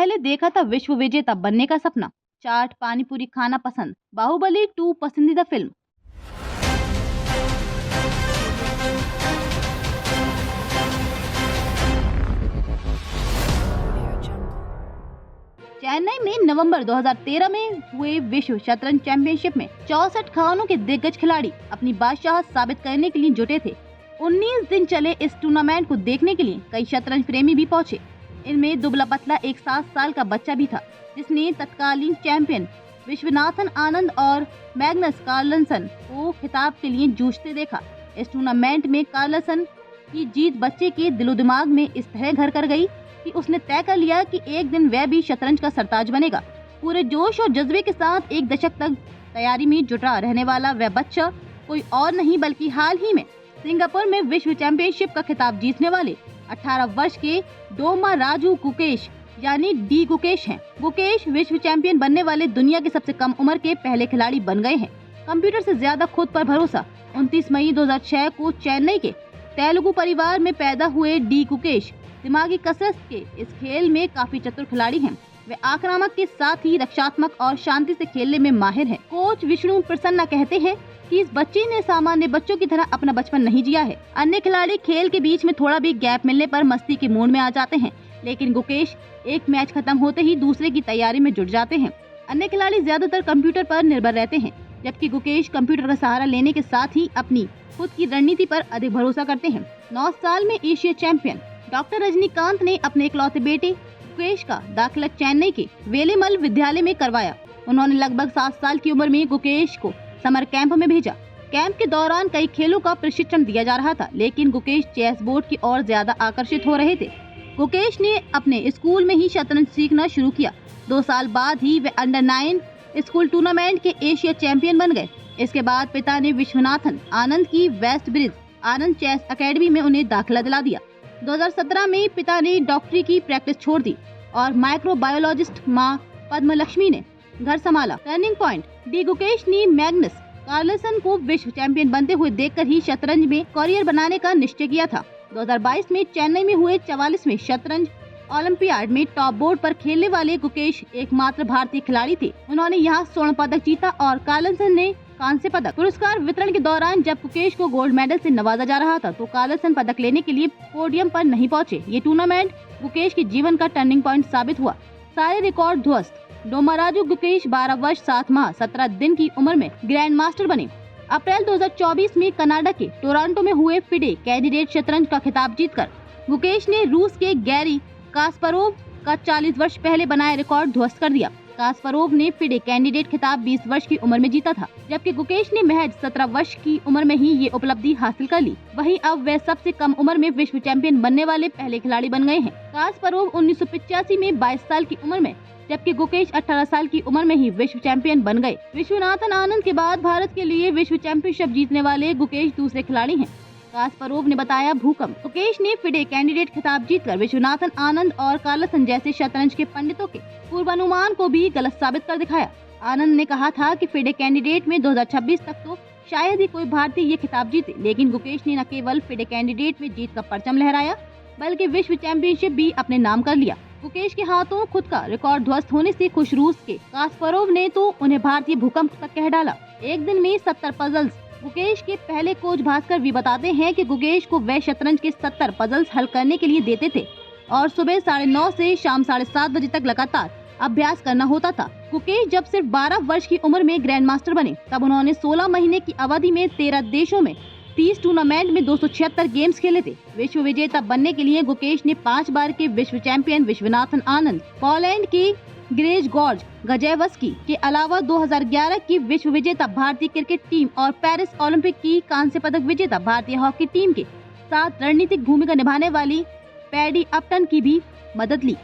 पहले देखा था विश्व विजेता बनने का सपना, चाट पानी पूरी खाना पसंद, बाहुबली 2 पसंदीदा फिल्म। चेन्नई में नवंबर 2013 में हुए विश्व शतरंज चैंपियनशिप में 64 खानों के दिग्गज खिलाड़ी अपनी बादशाह साबित करने के लिए जुटे थे। 19 दिन चले इस टूर्नामेंट को देखने के लिए कई शतरंज प्रेमी भी पहुंचे। इनमें दुबला पतला एक 7 साल का बच्चा भी था, जिसने तत्कालीन चैंपियन विश्वनाथन आनंद और मैग्नस कार्लसन को खिताब के लिए जूझते देखा। इस टूर्नामेंट में कार्लसन की जीत बच्चे के दिलो दिमाग में इस तरह घर कर गई कि उसने तय कर लिया कि एक दिन वह भी शतरंज का सरताज बनेगा। पूरे जोश और जज्बे के साथ एक दशक तक तैयारी में जुटा रहने वाला वह बच्चा कोई और नहीं बल्कि हाल ही में सिंगापुर में विश्व चैंपियनशिप का खिताब जीतने वाले 18 वर्ष के डोमाराजू गुकेश यानी डी गुकेश हैं। गुकेश विश्व चैंपियन बनने वाले दुनिया के सबसे कम उम्र के पहले खिलाड़ी बन गए हैं। कंप्यूटर से ज्यादा खुद पर भरोसा। 29 मई 2006 को चेन्नई के तेलुगु परिवार में पैदा हुए डी गुकेश दिमागी कसरत के इस खेल में काफी चतुर खिलाड़ी हैं। वे आक्रामक के साथ ही रक्षात्मक और शांति से खेलने में माहिर हैं। कोच विष्णु प्रसन्ना कहते हैं कि इस बच्चे ने सामान्य बच्चों की तरह अपना बचपन नहीं जिया है। अन्य खिलाड़ी खेल के बीच में थोड़ा भी गैप मिलने पर मस्ती के मूड में आ जाते हैं, लेकिन गुकेश एक मैच खत्म होते ही दूसरे की तैयारी में जुट जाते हैं। अन्य खिलाड़ी ज्यादातर कंप्यूटर पर निर्भर रहते हैं, जबकि गुकेश कंप्यूटर का सहारा लेने के साथ ही अपनी खुद की रणनीति पर अधिक भरोसा करते हैं। 9 साल में एशिया चैंपियन डॉक्टर रजनीकांत ने अपने इकलौते बेटे गुकेश का दाखिला चेन्नई के वेलेमल विद्यालय में करवाया। उन्होंने लगभग 7 साल की उम्र में गुकेश को समर कैंप में भेजा। कैंप के दौरान कई खेलों का प्रशिक्षण दिया जा रहा था, लेकिन गुकेश चेस बोर्ड की ओर ज्यादा आकर्षित हो रहे थे। गुकेश ने अपने स्कूल में ही शतरंज सीखना शुरू किया। 2 साल बाद ही वे अंडर 9 स्कूल टूर्नामेंट के एशिया चैंपियन बन गए। इसके बाद पिता ने विश्वनाथन आनंद की वेस्ट ब्रिज आनंद चेस एकेडमी में उन्हें दाखिला दिला दिया। 2017 में पिता ने डॉक्टरी की प्रैक्टिस छोड़ दी और माइक्रोबायोलॉजिस्ट मां पद्मलक्ष्मी ने घर संभाला। टर्निंग पॉइंट डी गुकेश ने मैग्नस कार्लसन को विश्व चैंपियन बनते हुए देखकर ही शतरंज में करियर बनाने का निश्चय किया था। 2022 में चेन्नई में हुए 44वें शतरंज ओलंपियाड में टॉप बोर्ड पर खेलने वाले गुकेश एकमात्र भारतीय खिलाड़ी थे। उन्होंने यहाँ स्वर्ण पदक जीता और कार्लसन ने कांस्य पदक। पुरस्कार वितरण के दौरान जब गुकेश को गोल्ड मेडल से नवाजा जा रहा था, तो कार्लसन पदक लेने के लिए पोडियम पर नहीं पहुंचे। ये टूर्नामेंट गुकेश के जीवन का टर्निंग पॉइंट साबित हुआ। सारे रिकॉर्ड ध्वस्त। डोमाराजू गुकेश 12 वर्ष 7 माह 17 दिन की उम्र में ग्रैंड मास्टर बने। अप्रैल 2024 में कनाडा के टोरंटो में हुए फिडे कैंडिडेट शतरंज का खिताब जीतकर गुकेश ने रूस के गैरी कास्परोव का 40 वर्ष पहले बनाया रिकॉर्ड ध्वस्त कर दिया। कास्परोव ने फिडे कैंडिडेट खिताब 20 वर्ष की उम्र में जीता था, जबकि गुकेश ने महज 17 वर्ष की उम्र में ही ये उपलब्धि हासिल कर ली। वहीं अब वे सबसे कम उम्र में विश्व चैंपियन बनने वाले पहले खिलाड़ी बन गए हैं। कास्परोव 1985 में 22 साल की उम्र में, जबकि गुकेश 18 साल की उम्र में ही विश्व चैंपियन बन गए। विश्वनाथन आनंद के बाद भारत के लिए विश्व चैंपियनशिप जीतने वाले गुकेश दूसरे खिलाड़ी हैं। कास्परोव ने बताया भूकंप। गुकेश ने फिडे कैंडिडेट खिताब जीतकर विश्वनाथन आनंद और कार्लसन जैसे शतरंज के पंडितों के पूर्वानुमान को भी गलत साबित कर दिखाया। आनंद ने कहा था कि फिडे कैंडिडेट में 2026 तक तो शायद ही कोई भारतीय ये खिताब जीते, लेकिन गुकेश ने न केवल फिडे कैंडिडेट में जीत का परचम लहराया, बल्कि विश्व चैंपियनशिप भी अपने नाम कर लिया। गुकेश के हाथों खुद का रिकॉर्ड ध्वस्त होने से खुश रूस के कास्परोव ने तो उन्हें भारतीय भूकंप तक कह डाला। एक दिन में 70 पजल्स। गुकेश के पहले कोच भास्कर भी बताते हैं कि गुकेश को वे शतरंज के 70 पजल्स हल करने के लिए देते थे और सुबह 9:30 से शाम 7:30 बजे तक लगातार अभ्यास करना होता था। गुकेश जब सिर्फ 12 वर्ष की उम्र में ग्रैंड मास्टर बने, तब उन्होंने 16 महीने की अवधि में 13 देशों में 30 टूर्नामेंट में 276 गेम्स खेले थे। विश्व विजेता बनने के लिए गुकेश ने 5 बार के विश्व चैंपियन विश्वनाथन आनंद, पोलैंड की ग्रेज गॉर्ज गजेवस्की के अलावा 2011 की विश्व विजेता भारतीय क्रिकेट टीम और पेरिस ओलंपिक की कांस्य पदक विजेता भारतीय हॉकी टीम के साथ रणनीतिक भूमिका निभाने वाली पैडी अपटन की भी मदद ली।